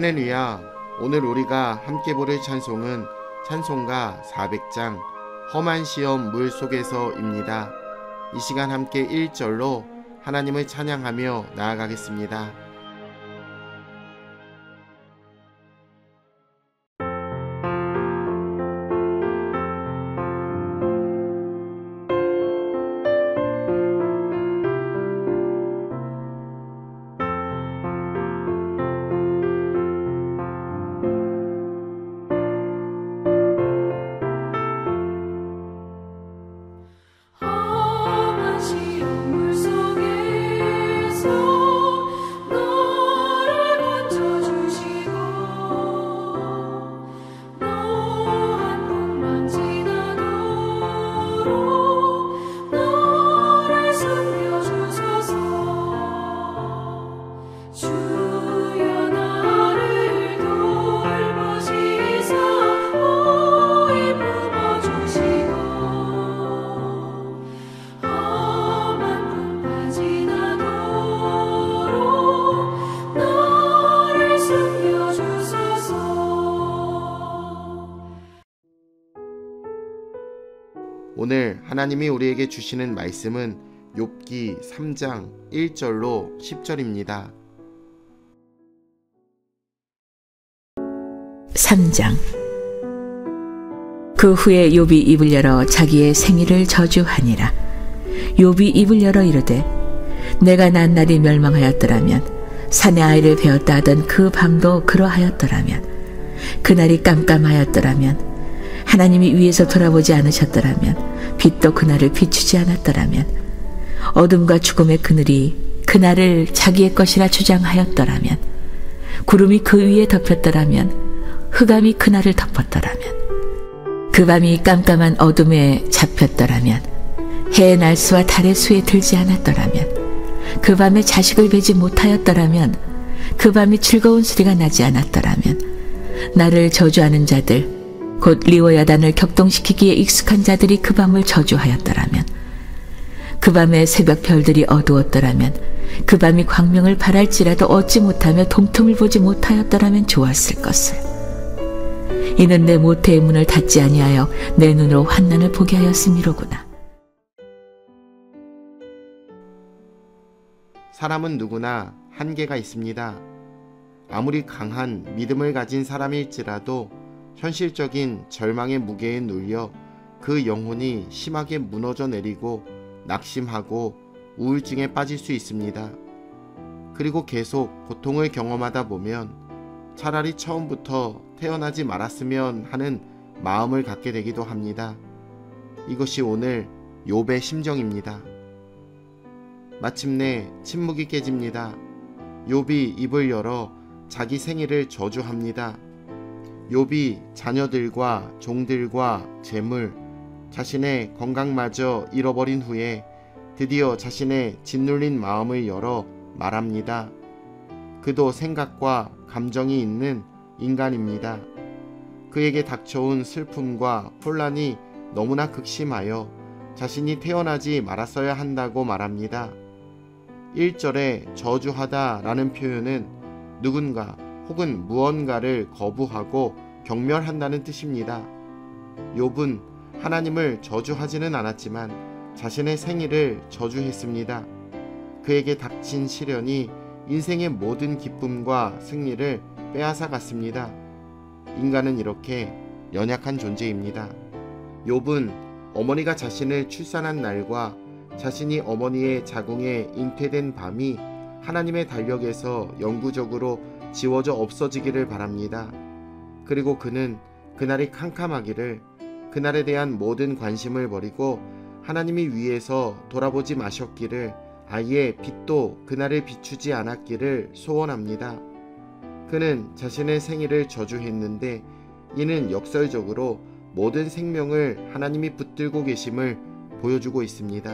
할렐루야. 오늘 우리가 함께 부를 찬송은 찬송가 400장 험한 시험 물 속에서입니다. 이 시간 함께 1절로 하나님을 찬양하며 나아가겠습니다. 오늘 하나님이 우리에게 주시는 말씀은 욥기 3장 1절로 10절입니다. 3장. 그 후에 욥이 입을 열어 자기의 생일을 저주하니라. 욥이 입을 열어 이르되 내가 난 날이 멸망하였더라면, 산의 아이를 베었다 하던 그 밤도 그러하였더라면, 그날이 깜깜하였더라면, 하나님이 위에서 돌아보지 않으셨더라면, 빛도 그날을 비추지 않았더라면, 어둠과 죽음의 그늘이 그날을 자기의 것이라 주장하였더라면, 구름이 그 위에 덮였더라면, 흑암이 그날을 덮었더라면, 그 밤이 깜깜한 어둠에 잡혔더라면, 해의 날수와 달의 수에 들지 않았더라면, 그 밤에 자식을 베지 못하였더라면, 그 밤이 즐거운 소리가 나지 않았더라면, 나를 저주하는 자들 곧 리워야단을 격동시키기에 익숙한 자들이 그 밤을 저주하였더라면, 그 밤에 새벽 별들이 어두웠더라면, 그 밤이 광명을 발할지라도 얻지 못하며 동틈을 보지 못하였더라면 좋았을 것을. 이는 내 모태의 문을 닫지 아니하여 내 눈으로 환난을 보게 하였음이로구나. 사람은 누구나 한계가 있습니다. 아무리 강한 믿음을 가진 사람일지라도 현실적인 절망의 무게에 눌려 그 영혼이 심하게 무너져 내리고 낙심하고 우울증에 빠질 수 있습니다. 그리고 계속 고통을 경험하다 보면 차라리 처음부터 태어나지 말았으면 하는 마음을 갖게 되기도 합니다. 이것이 오늘 욥의 심정입니다. 마침내 침묵이 깨집니다. 욥이 입을 열어 자기 생일을 저주합니다. 욥이 자녀들과 종들과 재물, 자신의 건강마저 잃어버린 후에 드디어 자신의 짓눌린 마음을 열어 말합니다. 그도 생각과 감정이 있는 인간입니다. 그에게 닥쳐온 슬픔과 혼란이 너무나 극심하여 자신이 태어나지 말았어야 한다고 말합니다. 1절에 저주하다 라는 표현은 누군가 혹은 무언가를 거부하고 경멸한다는 뜻입니다. 욥은 하나님을 저주하지는 않았지만 자신의 생일을 저주했습니다. 그에게 닥친 시련이 인생의 모든 기쁨과 승리를 빼앗아 갔습니다. 인간은 이렇게 연약한 존재입니다. 욥은 어머니가 자신을 출산한 날과 자신이 어머니의 자궁에 잉태된 밤이 하나님의 달력에서 영구적으로 지워져 없어지기를 바랍니다. 그리고 그는 그날이 캄캄하기를, 그날에 대한 모든 관심을 버리고 하나님이 위에서 돌아보지 마셨기를, 아예 빛도 그날을 비추지 않았기를 소원합니다. 그는 자신의 생일을 저주했는데 이는 역설적으로 모든 생명을 하나님이 붙들고 계심을 보여주고 있습니다.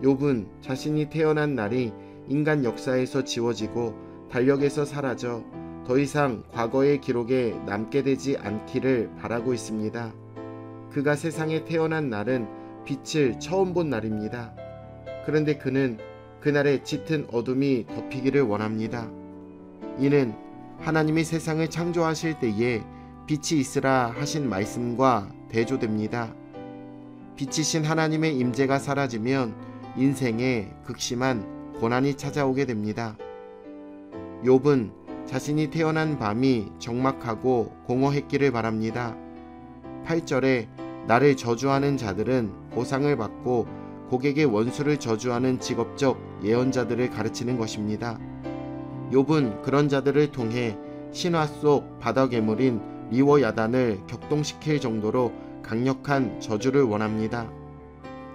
욥은 자신이 태어난 날이 인간 역사에서 지워지고 달력에서 사라져 더 이상 과거의 기록에 남게 되지 않기를 바라고 있습니다. 그가 세상에 태어난 날은 빛을 처음 본 날입니다. 그런데 그는 그날의 짙은 어둠이 덮이기를 원합니다. 이는 하나님이 세상을 창조하실 때에 빛이 있으라 하신 말씀과 대조됩니다. 빛이신 하나님의 임재가 사라지면 인생에 극심한 고난이 찾아오게 됩니다. 욥은 자신이 태어난 밤이 적막하고 공허했기를 바랍니다. 8절에 나를 저주하는 자들은 보상을 받고 고객의 원수를 저주하는 직업적 예언자들을 가르치는 것입니다. 욥은 그런 자들을 통해 신화 속 바다 괴물인 리워야단을 격동시킬 정도로 강력한 저주를 원합니다.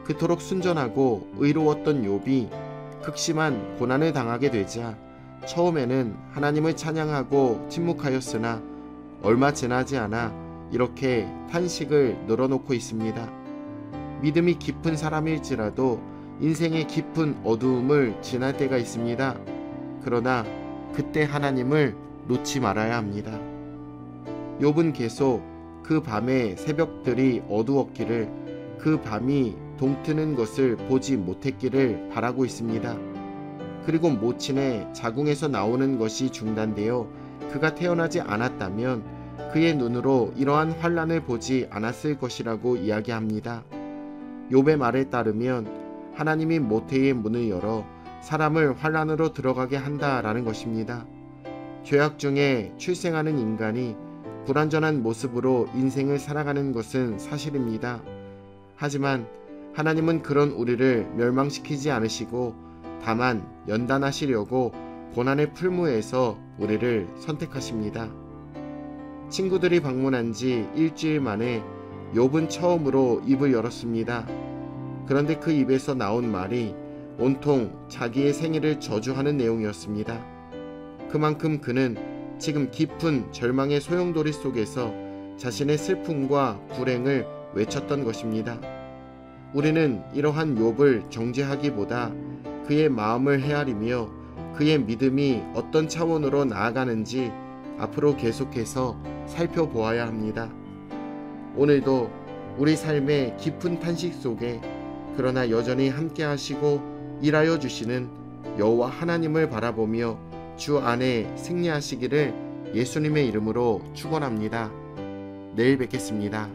그토록 순전하고 의로웠던 욥이 극심한 고난을 당하게 되자 처음에는 하나님을 찬양하고 침묵하였으나 얼마 지나지 않아 이렇게 탄식을 늘어놓고 있습니다. 믿음이 깊은 사람일지라도 인생의 깊은 어두움을 지날 때가 있습니다. 그러나 그때 하나님을 놓지 말아야 합니다. 욥은 계속 그 밤에 새벽들이 어두웠기를, 그 밤이 동트는 것을 보지 못했기를 바라고 있습니다. 그리고 모친의 자궁에서 나오는 것이 중단되어 그가 태어나지 않았다면 그의 눈으로 이러한 환난을 보지 않았을 것이라고 이야기합니다. 욥의 말에 따르면 하나님이 모태의 문을 열어 사람을 환난으로 들어가게 한다라는 것입니다. 죄악 중에 출생하는 인간이 불완전한 모습으로 인생을 살아가는 것은 사실입니다. 하지만 하나님은 그런 우리를 멸망시키지 않으시고 다만 연단하시려고 고난의 풀무에서 우리를 선택하십니다. 친구들이 방문한 지 일주일 만에 욥은 처음으로 입을 열었습니다. 그런데 그 입에서 나온 말이 온통 자기의 생일을 저주하는 내용이었습니다. 그만큼 그는 지금 깊은 절망의 소용돌이 속에서 자신의 슬픔과 불행을 외쳤던 것입니다. 우리는 이러한 욥을 정죄하기보다 그의 마음을 헤아리며 그의 믿음이 어떤 차원으로 나아가는지 앞으로 계속해서 살펴보아야 합니다. 오늘도 우리 삶의 깊은 탄식 속에 그러나 여전히 함께 하시고 일하여 주시는 여호와 하나님을 바라보며 주 안에 승리하시기를 예수님의 이름으로 축원합니다. 내일 뵙겠습니다.